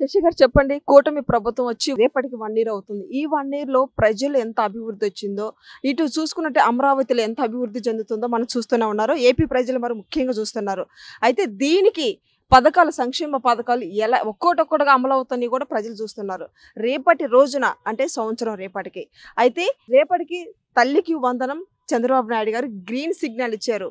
శశి గారు చెప్పండి, కూటమి ప్రభుత్వం వచ్చి రేపటికి 1 ఇయర్ అవుతుంది. ఈ 1 ఇయర్‌లో ప్రజలు ఎంత అభివృద్ధి వచ్చిందో, ఇటు చూసుకున్నట్టే అమరావతిలో ఎంత అభివృద్ధి చెందుతుందో మనం చూస్తూనే ఉన్నారు. ఏపీ ప్రజలు మరి ముఖ్యంగా చూస్తున్నారు. అయితే దీనికి పథకాలు, సంక్షేమ పథకాలు ఎలా ఒక్కోటొక్కటిగా అమలవుతాయని కూడా ప్రజలు చూస్తున్నారు. రేపటి రోజున అంటే సంవత్సరం రేపటికి. అయితే రేపటికి తల్లికి వందనం చంద్రబాబు నాయుడు గారు గ్రీన్ సిగ్నల్ ఇచ్చారు.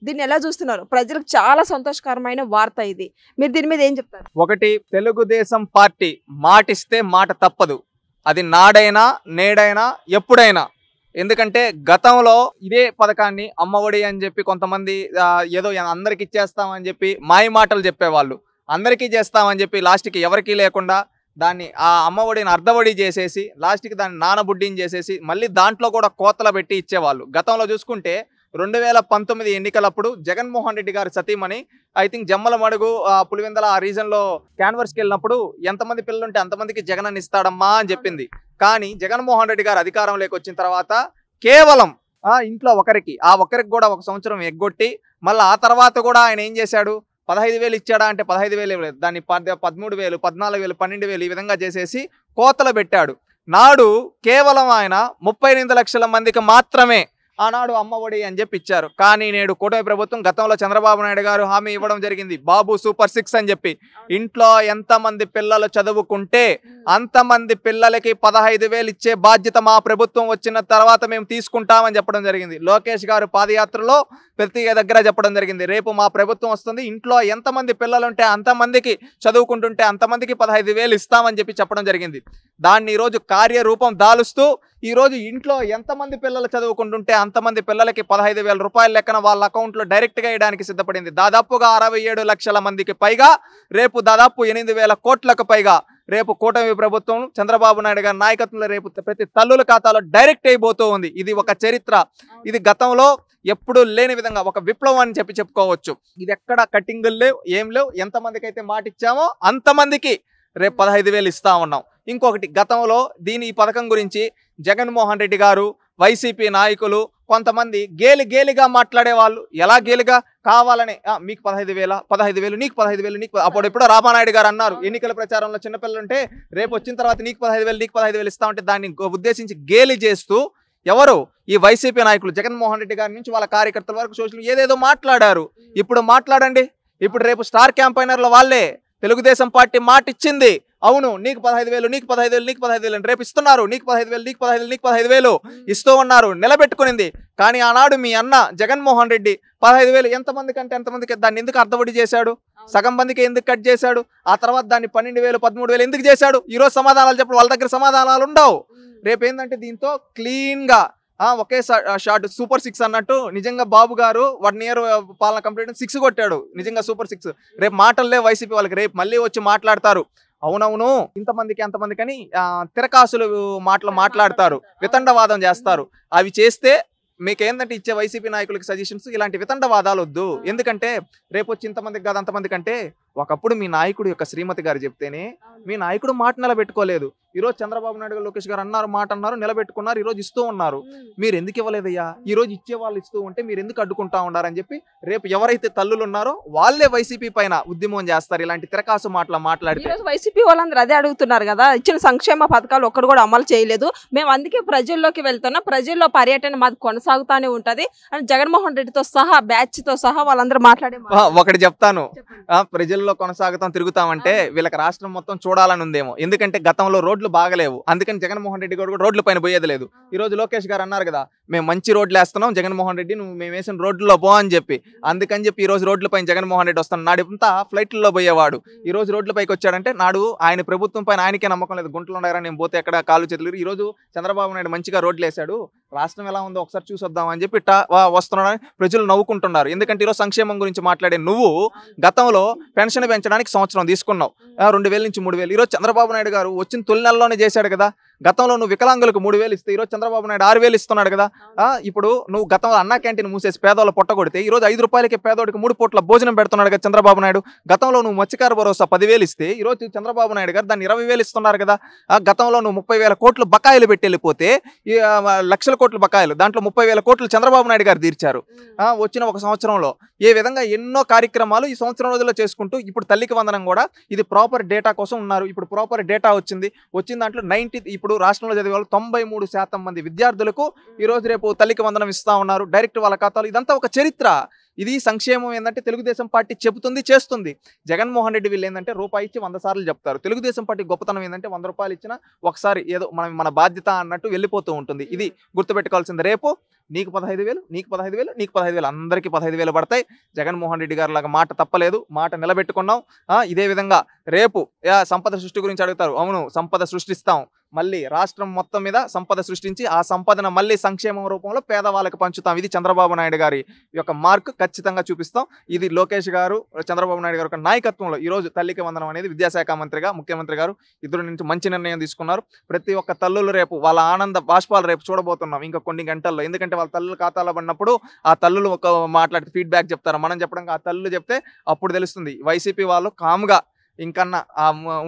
దీన్ని ఎలా చూస్తున్నారు? ప్రజలకు చాలా సంతోషకరమైన వార్త ఇది. మీరు దీని మీద ఏం చెప్తారు? ఒకటి, తెలుగుదేశం పార్టీ మాటిస్తే మాట తప్పదు. అది నాడైనా నేడైనా ఎప్పుడైనా. ఎందుకంటే గతంలో ఇదే పథకాన్ని అమ్మఒడి అని చెప్పి కొంతమంది ఏదో అందరికి ఇచ్చేస్తామని చెప్పి మాయ మాటలు చెప్పేవాళ్ళు. అందరికీ చేస్తామని చెప్పి లాస్ట్కి ఎవరికీ లేకుండా దాన్ని ఆ అమ్మఒడిని అర్ధవడి చేసేసి లాస్ట్కి దాన్ని నానబుడ్డిని చేసేసి మళ్ళీ దాంట్లో కూడా కోతలు పెట్టి ఇచ్చేవాళ్ళు. గతంలో చూసుకుంటే 2019 ఎన్నికలప్పుడు జగన్మోహన్ రెడ్డి గారి సతీమణి ఐ థింక్ జమ్మలమడుగు పులివెందల ఆ రీజన్లో క్యాన్వర్స్కి వెళ్ళినప్పుడు ఎంతమంది పిల్లలు ఉంటే అంతమందికి జగన్ అని ఇస్తాడమ్మా అని చెప్పింది. కానీ జగన్మోహన్ రెడ్డి గారు అధికారంలోకి వచ్చిన తర్వాత కేవలం ఇంట్లో ఒకరికి కూడా 1 సంవత్సరం ఎగ్గొట్టి మళ్ళీ ఆ తర్వాత కూడా ఆయన ఏం చేశాడు, 15,000 ఇచ్చాడా అంటే 15,000 ఇవ్వలేదు. దాన్ని 13,000, 14,000, 12,000 ఈ విధంగా చేసేసి కోతలు పెట్టాడు. నాడు కేవలం ఆయన 38 లక్షల మందికి మాత్రమే ఆనాడు అమ్మఒడి అని చెప్పి ఇచ్చారు. కానీ నేడు కూటమి ప్రభుత్వం గతంలో చంద్రబాబు నాయుడు గారు హామీ ఇవ్వడం జరిగింది, బాబు సూపర్ 6 అని చెప్పి. ఇంట్లో ఎంతమంది పిల్లలు చదువుకుంటే అంతమంది పిల్లలకి 15,000 ఇచ్చే బాధ్యత మా ప్రభుత్వం వచ్చిన తర్వాత మేము తీసుకుంటామని చెప్పడం జరిగింది. లోకేష్ గారు పాదయాత్రలో ప్రతి దగ్గర చెప్పడం జరిగింది, రేపు మా ప్రభుత్వం వస్తుంది, ఇంట్లో ఎంతమంది పిల్లలు ఉంటే అంతమందికి చదువుకుంటుంటే అంతమందికి 15,000 ఇస్తామని చెప్పి చెప్పడం జరిగింది. దాన్ని ఈరోజు కార్యరూపం దాలుస్తూ ఈరోజు ఇంట్లో ఎంతమంది పిల్లలు చదువుకుంటుంటే అంతమంది పిల్లలకి 15,000 రూపాయల లెక్కన వాళ్ళ అకౌంట్లో డైరెక్ట్గా వేయడానికి సిద్ధపడింది. దాదాపుగా 67 లక్షల మందికి పైగా, రేపు దాదాపు 8,000 కోట్లకు పైగా రేపు కూటమి ప్రభుత్వం చంద్రబాబు నాయుడు గారి నాయకత్వంలో రేపు ప్రతి తల్లుల ఖాతాలో డైరెక్ట్ అయిపోతూ ఉంది. ఇది ఒక చరిత్ర. ఇది గతంలో ఎప్పుడు లేని విధంగా ఒక విప్లవం అని చెప్పుకోవచ్చు. ఇది ఎక్కడ కట్టింగులు లేవు, ఏం లేవు. ఎంతమందికి అయితే మాట ఇచ్చామో అంతమందికి రేపు 15,000 ఇస్తా ఉన్నాం. ఇంకొకటి, గతంలో ఈ పథకం గురించి జగన్మోహన్ రెడ్డి గారు, వైసీపీ నాయకులు కొంతమంది గేలిగా మాట్లాడేవాళ్ళు. ఎలా గేలిగా? కావాలని మీకు 15,000 నీకు 15,000 నీకు. అప్పుడు ఎప్పుడో రామానాయుడు గారు అన్నారు ఎన్నికల ప్రచారంలో, చిన్నపిల్లలు ఉంటే రేపు వచ్చిన తర్వాత నీకు 15,000 ఇస్తామంటే దాన్ని ఉద్దేశించి గేలి చేస్తూ ఎవరు ఈ వైసీపీ నాయకులు జగన్మోహన్ రెడ్డి గారి నుంచి వాళ్ళ కార్యకర్తల వరకు సోషల్ ఏదేదో మాట్లాడారు. ఇప్పుడు మాట్లాడండి. ఇప్పుడు రేపు స్టార్ క్యాంపైనర్ల వాళ్ళే తెలుగుదేశం పార్టీ మాట ఇచ్చింది, అవును నీకు 15,000 నీకు 15,000 నీకు 15,000 రేపు ఇస్తున్నారు, నీకు 15,000 నీకు 15,000 నీకు 15,000 ఇస్తూ ఉన్నారు, నిలబెట్టుకునింది. కానీ ఆనాడు మీ అన్న జగన్మోహన్ రెడ్డి 15,000 ఎంతమందికి అంటే ఎంతమందికి దాన్ని ఎందుకు అర్ధవడి చేశాడు? సగం మందికి ఎందుకు కట్ చేశాడు? ఆ తర్వాత దాన్ని 12,000 13,000 ఎందుకు చేశాడు? ఈరోజు సమాధానాలు చెప్పడం వాళ్ళ దగ్గర సమాధానాలు ఉండవు. రేపు ఏంటంటే దీంతో క్లీన్గా ఒకే షాట్ సూపర్ 6 అన్నట్టు నిజంగా బాబు గారు 1 ఇయర్ పాలన కంప్లీట్ 6 కొట్టాడు, నిజంగా సూపర్ 6. రేపు మాటల్లే వైసీపీ వాళ్ళకి, రేపు మళ్ళీ వచ్చి మాట్లాడతారు, అవునవును ఇంతమందికి అంతమందికి అని తిరకాసులు మాటలు మాట్లాడతారు, వితండవాదం చేస్తారు. అవి చేస్తే మీకేందంటే ఇచ్చే వైసీపీ నాయకులకి సజెషన్స్, ఇలాంటి వితండవాదాలు వద్దు. ఎందుకంటే రేపు వచ్చి ఇంతమందికి కాదు అంతమంది కంటే ఒకప్పుడు మీ నాయకుడు యొక్క శ్రీమతి గారు చెప్తేనే మీ నాయకుడు మాట నిలబెట్టుకోలేదు. ఈరోజు చంద్రబాబు నాయుడు గారు, లోకేష్ గారు అన్నారు, మాట అన్నారు, నిలబెట్టుకున్నారు, ఈరోజు ఇస్తూ ఉన్నారు. మీరు ఎందుకు ఇవ్వలేదయ్యా? ఈరోజు ఇచ్చే వాళ్ళు ఇస్తూ ఉంటే మీరు ఎందుకు అడ్డుకుంటా ఉన్నారని చెప్పి రేపు ఎవరైతే తల్లులు ఉన్నారో వాళ్ళే వైసీపీ పైన ఉద్యమం చేస్తారు ఇలాంటి తిరకాసు మాటలు మాట్లాడితే. వైసీపీ వాళ్ళందరూ అదే అడుగుతున్నారు కదా, ఇచ్చిన సంక్షేమ పథకాలు ఒక్కడు కూడా అమలు చేయలేదు, మేము అందుకే ప్రజల్లోకి వెళ్తున్నాం, ప్రజల్లో పర్యటన మాది కొనసాగుతానే ఉంటది అని జగన్మోహన్ రెడ్డితో సహా బ్యాచ్ తో సహా వాళ్ళందరూ మాట్లాడే. ఒకటి చెప్తాను, ప్రజల్లో కొనసాగుతాం తిరుగుతామంటే వీళ్ళకి రాష్ట్రం మొత్తం చూడాలని ఉందేమో. ఎందుకంటే గతంలో రోడ్లు బాగలేవు, అందుకని జగన్మోహన్ రెడ్డి గారు కూడా రోడ్ల పైన పోయేది లేదు. ఈ రోజు లోకేష్ గారు అన్నారు కదా, మేము మంచి రోడ్లు వేస్తున్నాం జగన్మోహన్ రెడ్డి, నువ్వు మేము వేసిన రోడ్లలో పో అని చెప్పి. అందుకని చెప్పి ఈ రోజు రోడ్ల పైన జగన్మోహన్ రెడ్డి వస్తున్నాడు. నాడు అంతా ఫ్లైట్లలో పోయేవాడు, ఈ రోజు రోడ్ల పైకి వచ్చాడంటే నాడు ఆయన ప్రభుత్వం పైన ఆయనకే నమ్మకం లేదు. గుంటలు ఉన్నారా, నేను పోతే ఎక్కడ కాలు చేతులు. ఈ రోజు చంద్రబాబు నాయుడు మంచిగా రోడ్లు వేశాడు, రాష్ట్రం ఎలా ఉందో ఒకసారి చూసి వద్దాం అని చెప్పి వస్తున్నాడని ప్రజలు నవ్వుకుంటున్నారు. ఎందుకంటే ఈరోజు సంక్షేమం గురించి మాట్లాడే నువ్వు గతంలో పెన్షన్ పెంచడానికి సంవత్సరం తీసుకున్నావు, 2,000 నుంచి 3,000. ఈరోజు చంద్రబాబు నాయుడు గారు వచ్చిన తొలి నెలలోనే చేశాడు కదా. గతంలో నువ్వు వికలాంగులకు 3,000 ఇస్తే ఈరోజు చంద్రబాబు నాయుడు 6,000 ఇస్తున్నాడు కదా. ఇప్పుడు నువ్వు గతంలో అన్నా క్యాంటీన్ మూసేసి పేదోళ్ళ పొట్ట కొడితే ఈరోజు 5 రూపాయలకి పేదోడికి 3 పూట్ల భోజనం పెడుతున్నాడు కదా చంద్రబాబు నాయుడు. గతంలో నువ్వు మత్స్యకార భరోసా 10,000 ఇస్తే ఈరోజు చంద్రబాబు నాయుడు గారు దాన్ని 20,000 ఇస్తున్నారు కదా. గతంలో నువ్వు 30,000 కోట్లు బకాయిలు పెట్టి వెళ్ళిపోతే లక్షల కోట్ల బకాయిలు, దాంట్లో 30,000 కోట్లు చంద్రబాబు నాయుడు గారు తీర్చారు వచ్చిన ఒక సంవత్సరంలో. ఏ విధంగా ఎన్నో కార్యక్రమాలు ఈ సంవత్సరం రోజుల్లో చేసుకుంటూ ఇప్పుడు తల్లికి వందనం కూడా ఇది ప్రాపర్ డేటా కోసం ఉన్నారు. ఇప్పుడు ప్రాపర్ డేటా వచ్చిన దాంట్లో ఇప్పుడు రాష్ట్రంలో చదివే వాళ్ళు 93% మంది విద్యార్థులకు ఈరోజు రేపు తల్లికి వందనం ఇస్తా ఉన్నారు డైరెక్ట్ వాళ్ళ ఖాతాలో. ఇదంతా ఒక చరిత్ర. ఇది సంక్షేమం ఏంటంటే తెలుగుదేశం పార్టీ చెబుతుంది, చేస్తుంది. జగన్మోహన్ రెడ్డి వీళ్ళు ఏంటంటే రూపాయి ఇచ్చి 100 సార్లు చెప్తారు. తెలుగుదేశం పార్టీ గొప్పతనం ఏంటంటే 100 రూపాయలు ఇచ్చినా ఒకసారి ఏదో మన బాధ్యత అన్నట్టు వెళ్ళిపోతూ ఉంటుంది. ఇది గుర్తుపెట్టుకోవాల్సింది. రేపు నీకు 15,000, నీకు 15,000, నీకు 15,000, అందరికీ 15,000 పడతాయి. జగన్మోహన్ రెడ్డి గారి లాగా మాట తప్పలేదు, మాట నిలబెట్టుకున్నాం. ఇదే విధంగా రేపు సంపద సృష్టి గురించి అడుగుతారు. అవును, సంపద సృష్టిస్తాం. మళ్ళీ రాష్ట్రం మొత్తం మీద సంపద సృష్టించి ఆ సంపదను మళ్ళీ సంక్షేమం రూపంలో పేదవాళ్ళకి పంచుతాం. ఇది చంద్రబాబు నాయుడు గారి యొక్క మార్క్ ఖచ్చితంగా చూపిస్తాం. ఇది లోకేష్ గారు, చంద్రబాబు నాయుడు గారి యొక్క నాయకత్వంలో ఈరోజు తల్లికి వందనం అనేది విద్యాశాఖ మంత్రిగా ముఖ్యమంత్రి గారు ఇద్దరు నుంచి మంచి నిర్ణయం తీసుకున్నారు. ప్రతి ఒక్క తల్లులు రేపు వాళ్ళ ఆనంద బాష్పాలు రేపు చూడబోతున్నాం ఇంకా కొన్ని గంటల్లో. ఎందుకంటే వాళ్ళ తల్లులు ఖాతాలో పడినప్పుడు ఆ తల్లులు ఒక మాట్లాడితే ఫీడ్బ్యాక్ చెప్తారు. మనం చెప్పడం ఆ తల్లులు చెప్తే అప్పుడు తెలుస్తుంది. వైసీపీ వాళ్ళు కామ్గా ఇంకన్నా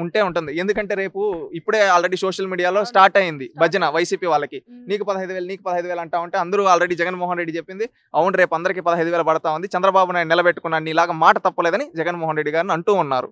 ఉంటే ఉంటుంది. ఎందుకంటే రేపు ఇప్పుడే ఆల్రెడీ సోషల్ మీడియాలో స్టార్ట్ అయింది భజన వైసీపీ వాళ్ళకి. నీకు 15,000, నీకు 15,000 అంటా ఉంటే అందరూ ఆల్రెడీ జగన్మోహన్ రెడ్డి చెప్పింది అవును రేపు అందరికీ 15,000 పడతా ఉంది, చంద్రబాబు నాయుడు నిలబెట్టుకున్నాను, నీలాగా మాట తప్పలేదని జగన్మోహన్ రెడ్డి గారిని అంటూ ఉన్నారు.